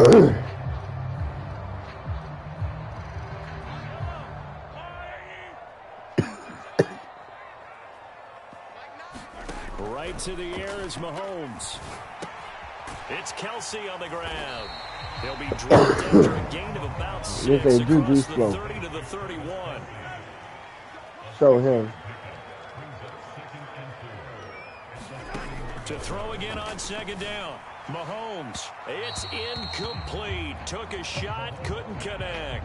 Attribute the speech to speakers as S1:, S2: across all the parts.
S1: Right to the air is Mahomes. It's Kelsey on the ground. He'll be dropped after a gain of about 6 across the 30 to the 31.
S2: Show him.
S1: To throw again on second down. Mahomes. It's incomplete. Took a shot, couldn't connect.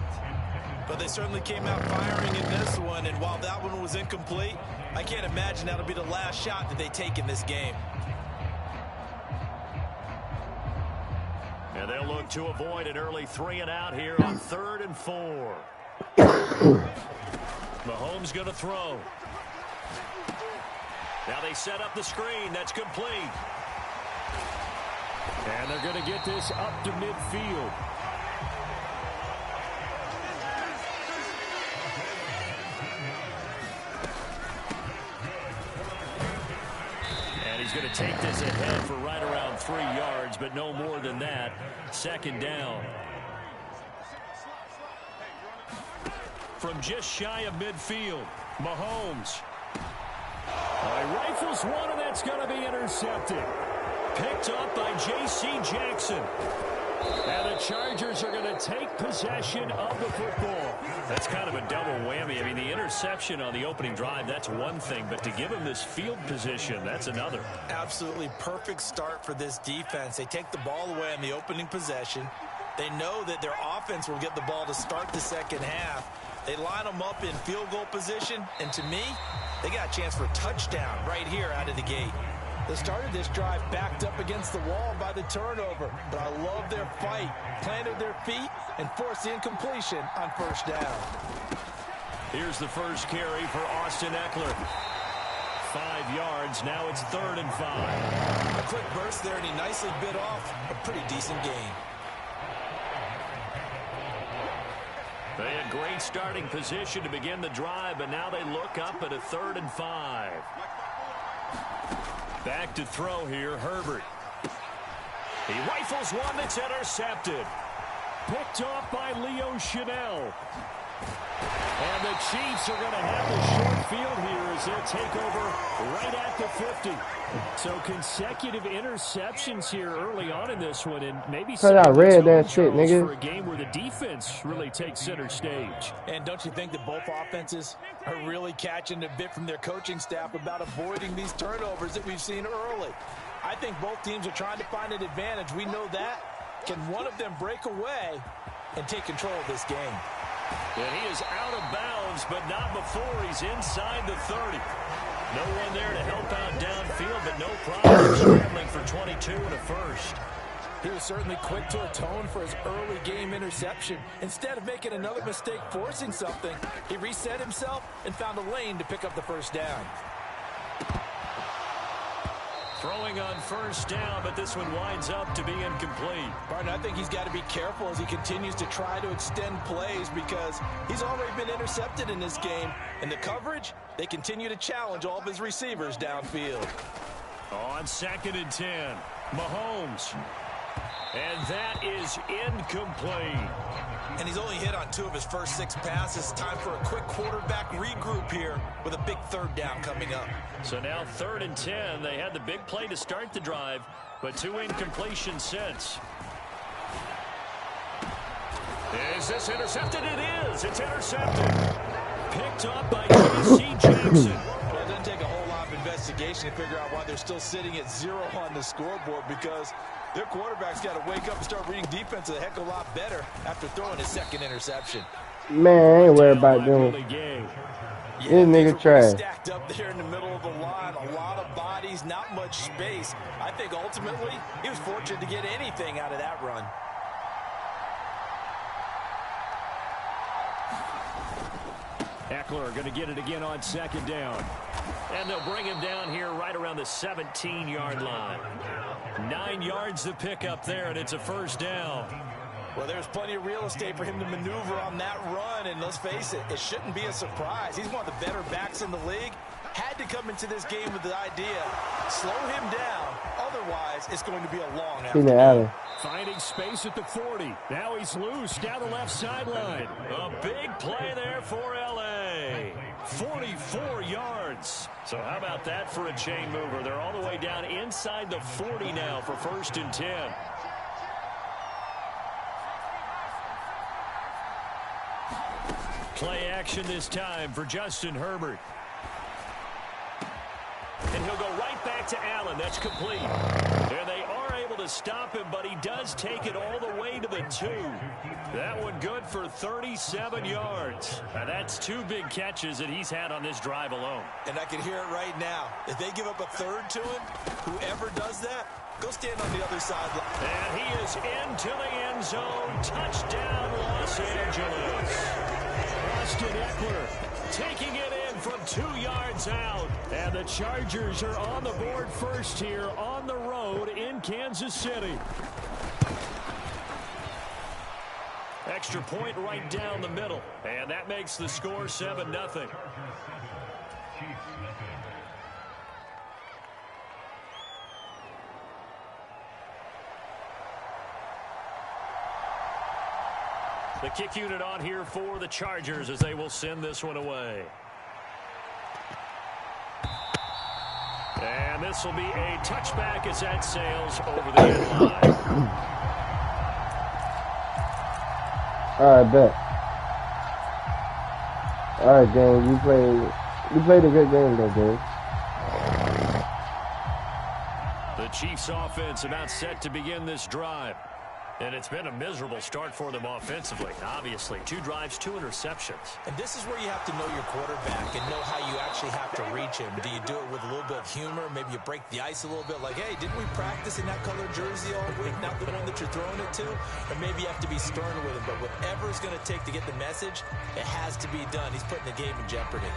S3: But they certainly came out firing in this one, and while that one was incomplete, I can't imagine that'll be the last shot that they take in this game.
S1: And they'll look to avoid an early 3-and-out here on 3rd and 4. Mahomes going to throw. Now they set up the screen. That's complete. And they're going to get this up to midfield. And he's going to take this ahead for right around 3 yards, but no more than that. 2nd down. From just shy of midfield, Mahomes. He rifles one, and that's going to be intercepted. Picked up by J.C. Jackson. And the Chargers are going to take possession of the football. That's kind of a double whammy. I mean, the interception on the opening drive, that's one thing. But to give him this field position, that's another.
S3: Absolutely perfect start for this defense. They take the ball away on the opening possession. They know that their offense will get the ball to start the second half. They line them up in field goal position. And to me, they got a chance for a touchdown right here out of the gate. They started this drive backed up against the wall by the turnover, but I love their fight. Planted their feet and forced the incompletion on 1st down.
S1: Here's the first carry for Austin Eckler. 5 yards. Now it's 3rd and 5.
S3: A quick burst there, and he nicely bit off a pretty decent gain.
S1: They had great starting position to begin the drive, but now they look up at a 3rd and 5. Back to throw here, Herbert. He rifles one that's intercepted. Picked off by Leo Chanel. And the Chiefs are going to have the short field here as they'll take over right at the 50. So consecutive interceptions here early on in this one, and maybe some
S2: I read that shit, nigga.
S1: For a game where the defense really takes center stage.
S3: And don't you think that both offenses are really catching a bit from their coaching staff about avoiding these turnovers that we've seen early? I think both teams are trying to find an advantage. We know that. Can one of them break away and take control of this game?
S1: And he is out of bounds, but not before he's inside the 30. No one there to help out downfield, but no problem scrambling for 22 and a first.
S3: He was certainly quick to atone for his early game interception. Instead of making another mistake forcing something, he reset himself and found a lane to pick up the 1st down.
S1: Throwing on 1st down, but this one winds up to be incomplete.
S3: Pardon, I think he's got to be careful as he continues to try to extend plays because he's already been intercepted in this game. And the coverage, they continue to challenge all of his receivers downfield.
S1: On 2nd and 10, Mahomes. And that is incomplete.
S3: And he's only hit on 2 of his first 6 passes. Time for a quick quarterback regroup here with a big 3rd down coming up.
S1: So now 3rd and 10. They had the big play to start the drive, but 2 incompletions since. Is this intercepted? It is. It's intercepted. Picked up by J.C. Jackson.
S3: Well, it doesn't take a whole lot of investigation to figure out why they're still sitting at 0 on the scoreboard, because their quarterback's got to wake up and start reading defense a heck of a lot better after throwing his 2nd interception.
S2: Man, I ain't worried about them. This nigga trash.
S3: Stacked up there in the middle of the line, a lot of bodies, not much space. I think ultimately he was fortunate to get anything out of that run.
S1: Eckler going to get it again on 2nd down. And they'll bring him down here right around the 17-yard line. 9 yards to pick up there, and it's a 1st down.
S3: Well, there's plenty of real estate for him to maneuver on that run, and let's face it, it shouldn't be a surprise. He's one of the better backs in the league. Had to come into this game with the idea, slow him down. Otherwise, it's going to be a long afternoon.
S1: Finding space at the 40. Now he's loose down the left sideline. A big play there for L.A. 44 yards. So how about that for a chain mover? They're all the way down inside the 40 now for 1st and 10. Play action this time for Justin Herbert. And he'll go right back to Allen. That's complete. And they are able to stop him, but he does take it all the way to the 2. That one good for 37 yards. Now that's 2 big catches that he's had on this drive alone.
S3: And I can hear it right now. If they give up a 3rd to him, whoever does that, go stand on the other sideline.
S1: And he is into the end zone. Touchdown, Los Angeles. Austin Eckler taking it in from 2 yards out. And the Chargers are on the board first here on the road in Kansas City. Extra point right down the middle. And that makes the score 7-0. The kick unit on here for the Chargers as they will send this one away. And this will be a touchback as that sails over the end line.
S2: All right, bet. All right, gang, you played a good game though, gang.
S1: The Chiefs offense about set to begin this drive. And it's been a miserable start for them offensively. Obviously, 2 drives, 2 interceptions.
S3: And this is where you have to know your quarterback and know how you actually have to reach him. Do you do it with a little bit of humor? Maybe you break the ice a little bit like, hey, didn't we practice in that color jersey all week? Not the one that you're throwing it to? Or maybe you have to be stern with him. But whatever it's going to take to get the message, it has to be done. He's putting the game in jeopardy.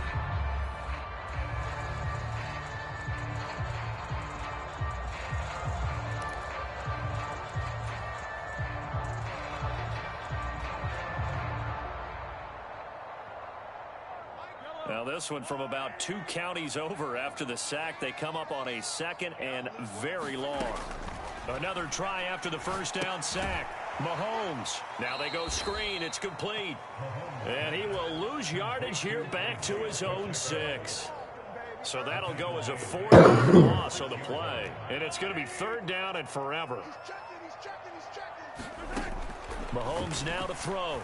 S1: Now this one from about 2 counties over after the sack. They come up on a 2nd and very long. Another try after the first down sack. Mahomes. Now they go screen. It's complete. And he will lose yardage here back to his own 6. So that'll go as a 4-yard loss on the play. And it's going to be 3rd down and forever. Mahomes now to throw.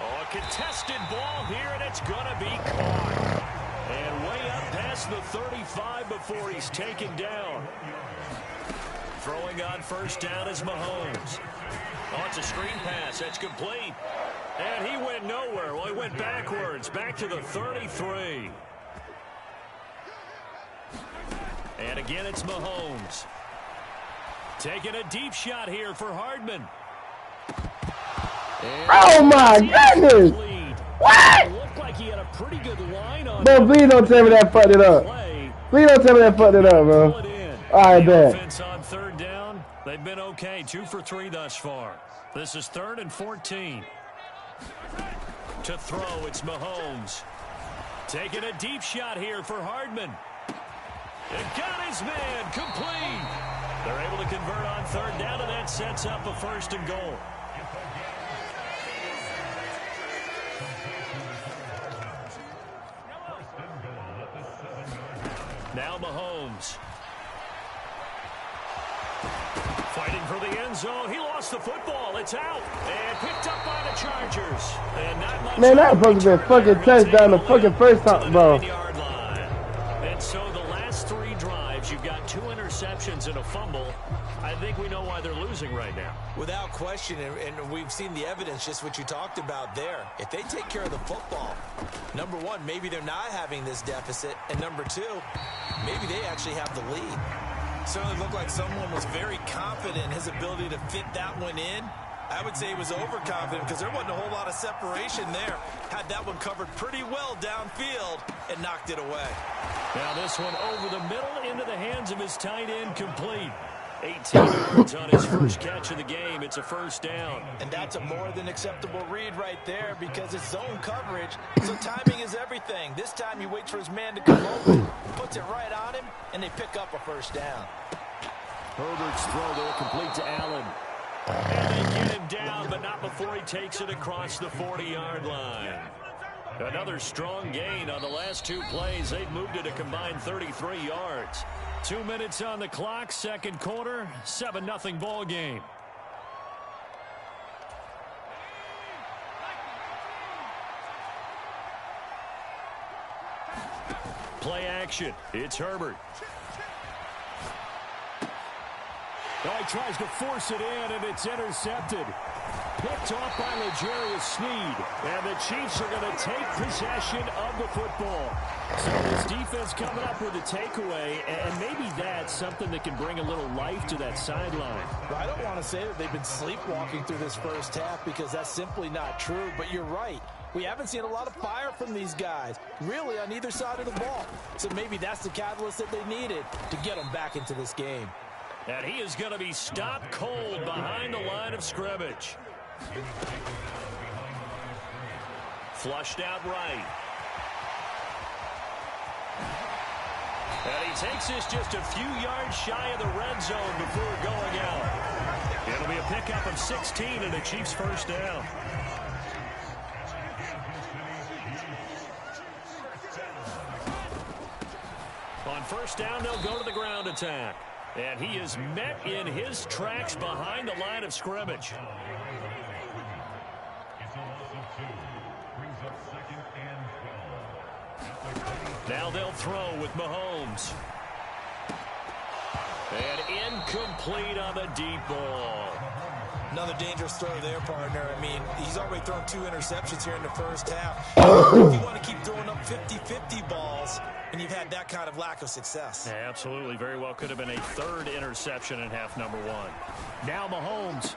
S1: Oh, a contested ball here, and it's going to be caught. And way up past the 35 before he's taken down. Throwing on 1st down is Mahomes. Oh, it's a screen pass. That's complete. And he went nowhere. Well, he went backwards, back to the 33. And again, it's Mahomes. Taking a deep shot here for Hardman.
S2: Oh my goodness! What?
S1: Looked like he had a pretty good line on.
S2: Bro, please don't tell me that fucked it up. Please don't tell me that fucked it up, bro. All right, bet.
S1: Offense on 3rd down. They've been okay. 2 for 3 thus far. This is 3rd and 14. To throw, it's Mahomes. Taking a deep shot here for Hardman. And got his man complete. They're able to convert on 3rd down, and that sets up a 1st and goal. Now Mahomes. Fighting for the end zone. He lost the football. It's out. And picked up by the Chargers. And not much.
S2: Man, that was supposed to be a fucking touchdown the fucking first time, bro.
S1: And so the last 3 drives, you've got 2 interceptions and a fumble. I think we know why they're losing right now.
S3: Without question, and we've seen the evidence, just what you talked about there. If they take care of the football, number 1, maybe they're not having this deficit. And number 2, maybe they actually have the lead. Certainly looked like someone was very confident in his ability to fit that one in. I would say he was overconfident because there wasn't a whole lot of separation there. Had that one covered pretty well downfield and knocked it away.
S1: Now this one over the middle into the hands of his tight end, complete. 18 yards on his first catch of the game. It's a first down.
S3: And that's a more than acceptable read right there because it's zone coverage, so timing is everything. This time he waits for his man to come open, puts it right on him, and they pick up a first down.
S1: Herbert's throw there complete to Allen. And they get him down, but not before he takes it across the 40-yard line. Another strong gain on the last two plays. They've moved it a combined 33 yards. 2 minutes on the clock, second quarter, 7-0 ball game. Play action. It's Herbert. Now he tries to force it in, and it's intercepted. Picked off by L'Jarius Sneed. And the Chiefs are going to take possession of the football. So this defense coming up with a takeaway, and maybe that's something that can bring a little life to that sideline.
S3: Well, I don't want to say that they've been sleepwalking through this first half because that's simply not true, but you're right. We haven't seen a lot of fire from these guys, really, on either side of the ball. So maybe that's the catalyst that they needed to get them back into this game.
S1: And he is going to be stopped cold behind the line of scrimmage. Flushed out right. And he takes this just a few yards shy of the red zone before going out. It'll be a pickup of 16 and a Chiefs first down. On first down, they'll go to the ground attack. And he is met in his tracks behind the line of scrimmage. Now they'll throw with Mahomes. And incomplete on the deep ball.
S3: Another dangerous throw there, partner. I mean, he's already thrown 2 interceptions here in the first half. If you want to keep throwing up 50-50 balls, and you've had that kind of lack of success.
S1: Yeah, absolutely. Very well could have been a third interception in half number 1. Now Mahomes.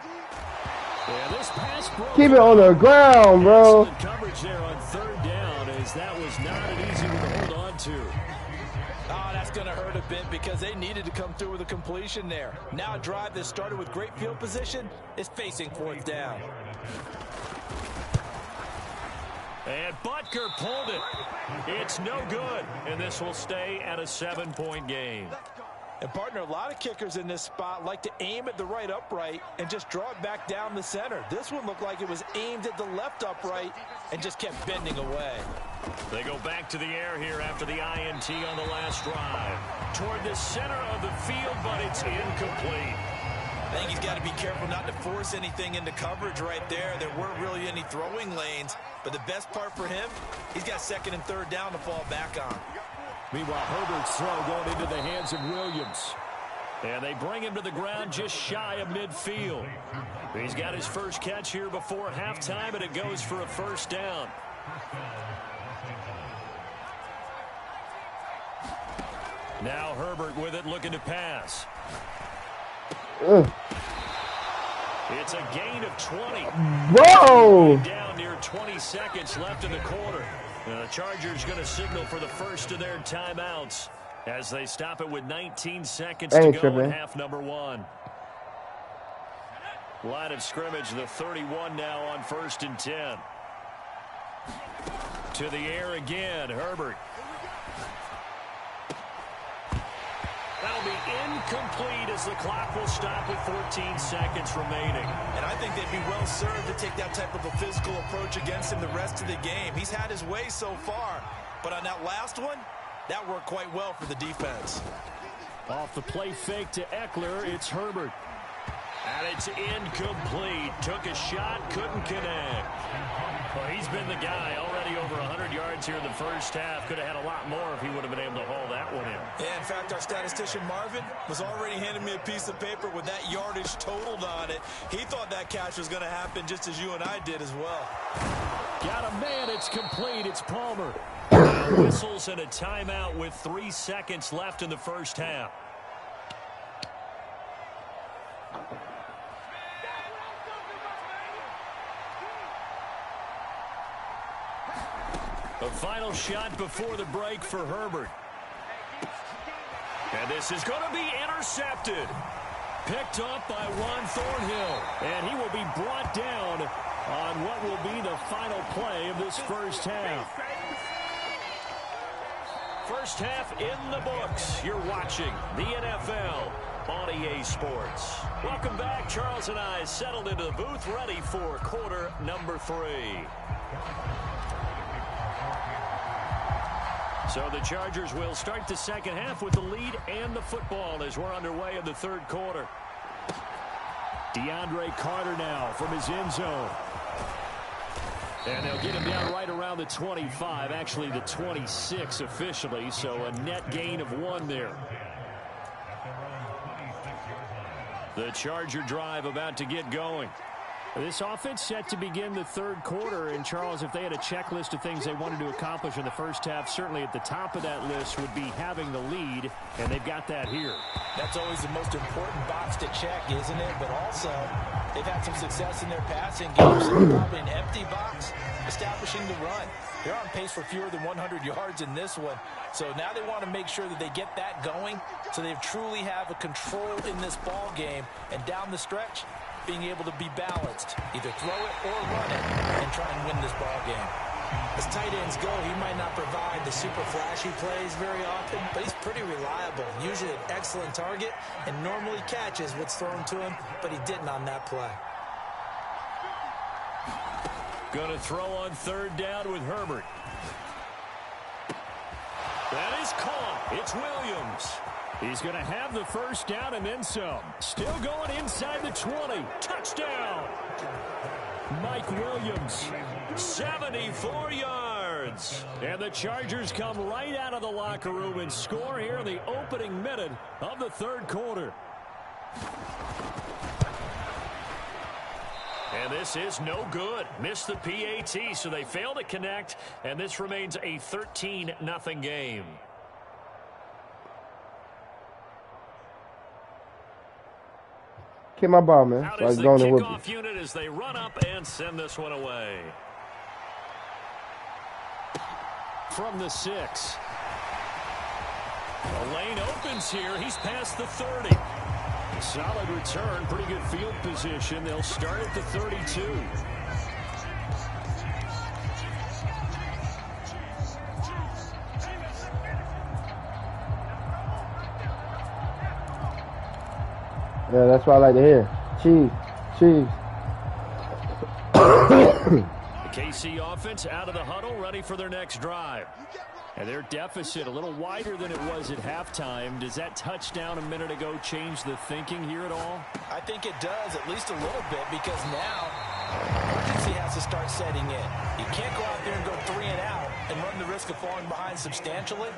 S1: Yeah, this pass broke.
S2: Keep it on the ground, bro.
S1: Excellent coverage there on third down, as that was not an easy one to hold on to.
S3: Oh, that's going to hurt a bit because they needed to come through with a completion there. Now a drive that started with great field position is facing fourth down.
S1: And Butker pulled it. It's no good, and this will stay at a 7-point game.
S3: And, partner, a lot of kickers in this spot like to aim at the right upright and just draw it back down the center. This one looked like it was aimed at the left upright and just kept bending away.
S1: They go back to the air here after the INT on the last drive. Toward the center of the field, but it's incomplete.
S3: I think he's got to be careful not to force anything into coverage right there. There weren't really any throwing lanes. But the best part for him, he's got second and third down to fall back on.
S1: Meanwhile, Herbert's throw going into the hands of Williams. And they bring him to the ground just shy of midfield. He's got his first catch here before halftime, and it goes for a first down. Now Herbert with it, looking to pass. It's a gain of 20.
S2: Whoa!
S1: Down near 20 seconds left in the quarter. The Chargers going to signal for the first of their timeouts as they stop it with 19 seconds to go in half number 1. Line of scrimmage, the 31 now on 1st and 10. To the air again, Herbert. That'll be incomplete as the clock will stop with 14 seconds remaining.
S3: And I think they'd be well served to take that type of a physical approach against him the rest of the game. He's had his way so far, but on that last one, that worked quite well for the defense.
S1: Off the play fake to Eckler, it's Herbert. And it's incomplete. Took a shot, couldn't connect. Well, he's been the guy. Already over 100 yards here in the first half. Could have had a lot more if he would have been able to haul that one in.
S3: Yeah, in fact, our statistician Marvin was already handing me a piece of paper with that yardage totaled on it. He thought that catch was going to happen just as you and I did as well.
S1: Got a man. It's complete. It's Palmer. Whistles and a timeout with 3 seconds left in the first half. A final shot before the break for Herbert. And this is going to be intercepted. Picked up by Juan Thornhill. And he will be brought down on what will be the final play of this first half. First half in the books. You're watching the NFL on EA Sports. Welcome back. Charles and I settled into the booth, ready for quarter number 3. So the Chargers will start the second half with the lead and the football as we're underway in the third quarter. DeAndre Carter now from his end zone. And they'll get him down right around the 25, actually the 26 officially, so a net gain of 1 there. The Charger drive about to get going. This offense set to begin the third quarter, and Charles, if they had a checklist of things they wanted to accomplish in the first half, certainly at the top of that list would be having the lead, and they've got that here. That's always the most important box to check, isn't it? But also, they've had some success in their passing games, so probably an empty box, establishing the run. They're on pace for fewer than 100 yards in this one, so now they want to make sure that they get that going, so they truly have a control in this ball game, and down the stretch, being able to be balanced, either throw it or run it, and try and win this ball game. As tight ends go, he might not provide the super flashy plays very often, but he's pretty reliable. Usually an excellent target, and normally catches what's thrown to him, but he didn't on that play. Going to throw on third down with Herbert. That is caught. It's Williams. He's going to have the first down and then some. Still going inside the 20. Touchdown. Mike Williams, 74 yards. And the Chargers come right out of the locker room and score here in the opening minute of the third quarter. And this is no good. Missed the PAT, so they fail to connect, and this remains a 13-0 game.
S2: Kick my ball, man.
S1: Out
S2: So I
S1: is
S2: was
S1: the
S2: going to whip
S1: kickoff unit as they run up and send this one away. From the 6. The lane opens here. He's past the 30. Solid return. Pretty good field position. They'll start at the 32.
S2: Yeah, that's what I like to hear. Cheese.
S1: The KC offense out of the huddle, ready for their next drive. And their deficit a little wider than it was at halftime. Does that touchdown a minute ago change the thinking here at all? I think it does, at least a little bit, because now urgency has to start setting in. You can't go out there and go 3 and out and run the risk of falling behind substantially,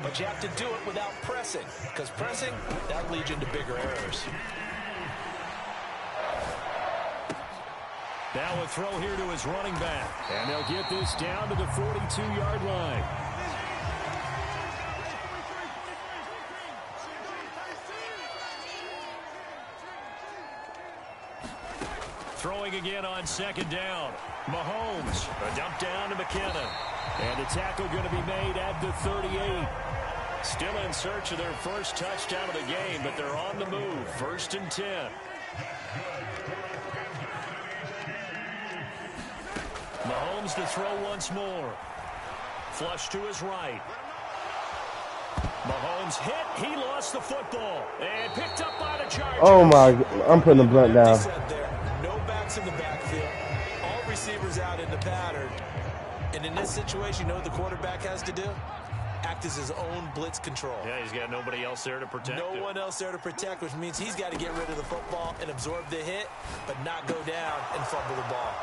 S1: but you have to do it without pressing, because pressing, that leads into bigger errors. Now a throw here to his running back, and they'll get this down to the 42-yard line. Throwing again on second down. Mahomes, a dump down to McKinnon. And the tackle going to be made at the 38. Still in search of their first touchdown of the game, but they're on the move. 1st and 10. Mahomes to throw once more. Flush to his right. Mahomes hit. He lost the football. And picked up by the Chargers.
S2: Oh, my. I'm putting the blunt down.
S3: No backs in the backfield. All receivers out in the pattern. And in this situation, you know what the quarterback has to do? Act as his own blitz control. Yeah, he's got nobody else there to protect him. No one else there to protect, which means he's got to get rid of the football and absorb the hit, but not go down and fumble the ball.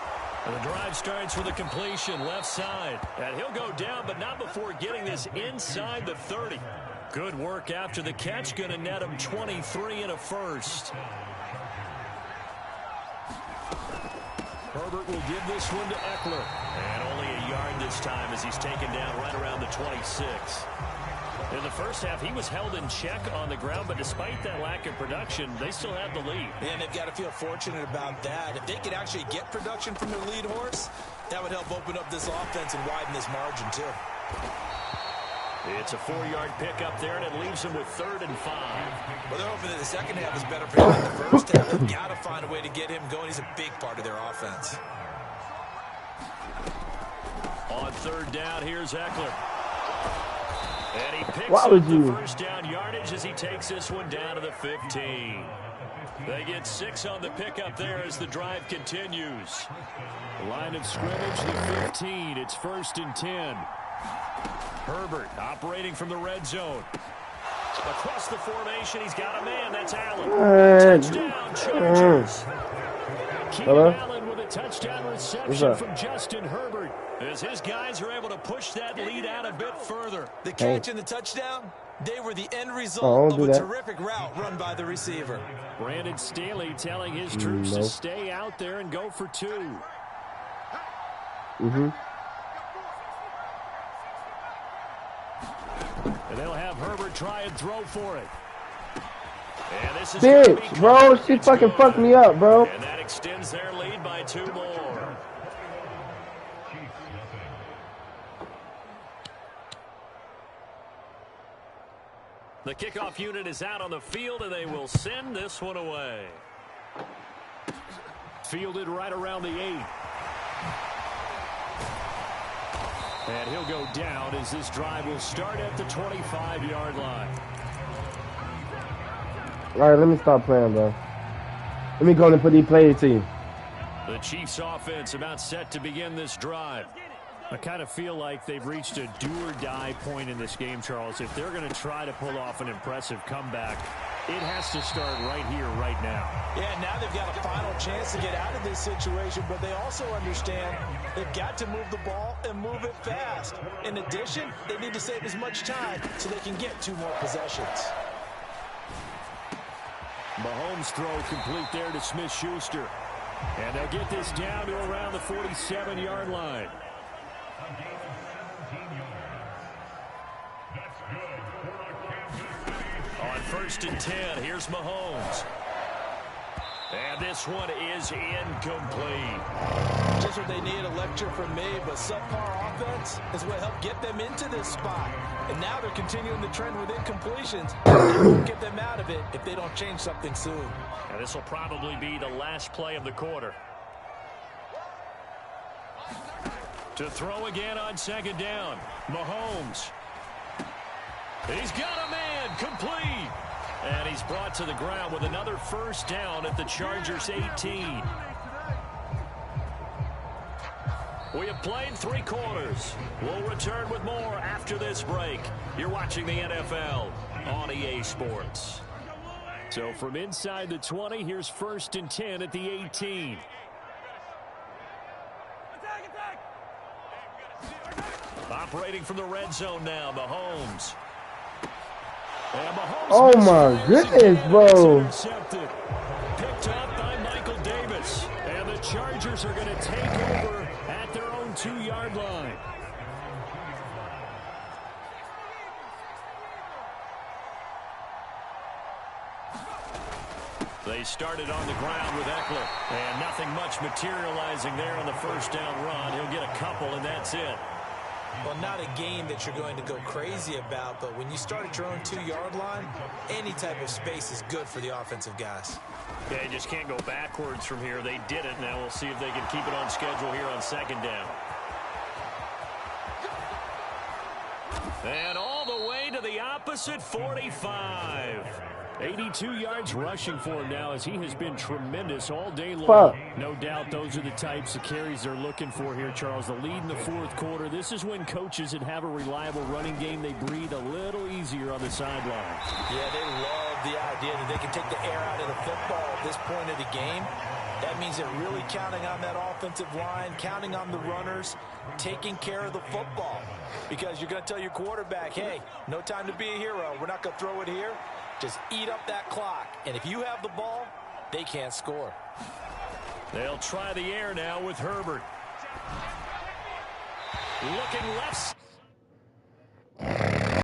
S3: And the drive starts with a completion left side. And he'll go down, but not before getting this inside the 30. Good work after the catch. Going to net him 23 and a first. Herbert will give this one to Eckler. And only a yard this time as he's taken down right around the 26. In the first half, he was held in check on the ground, but despite that lack of production, they still have the lead. And they've got to feel fortunate about that. If they could actually get production from their lead horse, that would help open up this offense and widen this margin, too.
S1: It's a 4-yard pickup there, and it leaves him with 3rd and 5.
S3: Well, they're hoping that the second half is better for him than the first half. They've got to find a way to get him going. He's a big part of their offense.
S1: On 3rd down, here's Eckler. And he picks up the first down yardage as he takes this one down to the 15. They get 6 on the pickup there as the drive continues. The line of scrimmage, the 15. It's 1st and 10. Herbert operating from the red zone. Across the formation, he's got a man. That's Allen. Touchdown, Chargers. Keenan Allen with a touchdown reception from Justin Herbert, as his guys are able to push that lead out a bit further.
S3: The catch and the touchdown, they were the end result of a terrific route run by the receiver.
S1: Brandon Staley telling his troops to stay out there and go for 2. And they'll have Herbert try and throw for it. And this is
S2: bitch, bro, she fucking fucked me up, bro.
S1: And that extends their lead by 2 more. The kickoff unit is out on the field, and they will send this one away. Fielded right around the 8. And he'll go down as this drive will start at the 25-yard line.
S2: All right, let me stop playing, bro. Let me go and put these plays to you.
S1: The Chiefs offense about set to begin this drive. I kind of feel like they've reached a do-or-die point in this game, Charles. If they're going to try to pull off an impressive comeback, it has to start right here, right now.
S3: Yeah, now they've got a final chance to get out of this situation, but they also understand they've got to move the ball and move it fast. In addition, they need to save as much time so they can get 2 more possessions.
S1: Mahomes' throw complete there to Smith-Schuster. And they'll get this down to around the 47-yard line. On 1st and 10, here's Mahomes. And this one is incomplete.
S3: Just what they need, a lecture from me, but subpar offense is what helped get them into this spot. And now they're continuing the trend with incompletions. They won't get them out of it if they don't change something soon.
S1: And this will probably be the last play of the quarter. To throw again on 2nd down, Mahomes. He's got a man, complete. And he's brought to the ground with another 1st down at the Chargers' 18. We have played 3 quarters. We'll return with more after this break. You're watching the NFL on EA Sports. So from inside the 20, here's 1st and 10 at the 18. Operating from the red zone now, Mahomes.
S2: Oh my goodness, bro.
S1: Picked up by Michael Davis. And the Chargers are going to take over at their own 2-yard line. They started on the ground with Eckler. And nothing much materializing there on the 1st down run. He'll get a couple, and that's it.
S3: Well, not a game that you're going to go crazy about, but when you start at your own 2-yard line, any type of space is good for the offensive guys.
S1: Yeah, you just can't go backwards from here. They did it. Now we'll see if they can keep it on schedule here on 2nd down. And all the way to the opposite 45. 82 yards rushing for him now, as he has been tremendous all day long. No doubt those are the types of carries they're looking for here, Charles. The lead in the 4th quarter. This is when coaches that have a reliable running game, they breathe a little easier on the sideline.
S3: Yeah, they love the idea that they can take the air out of the football at this point of the game. That means they're really counting on that offensive line, counting on the runners, taking care of the football. Because you're going to tell your quarterback, hey, no time to be a hero. We're not going to throw it here. Just eat up that clock. And if you have the ball, they can't score.
S1: They'll try the air now with Herbert. Looking left.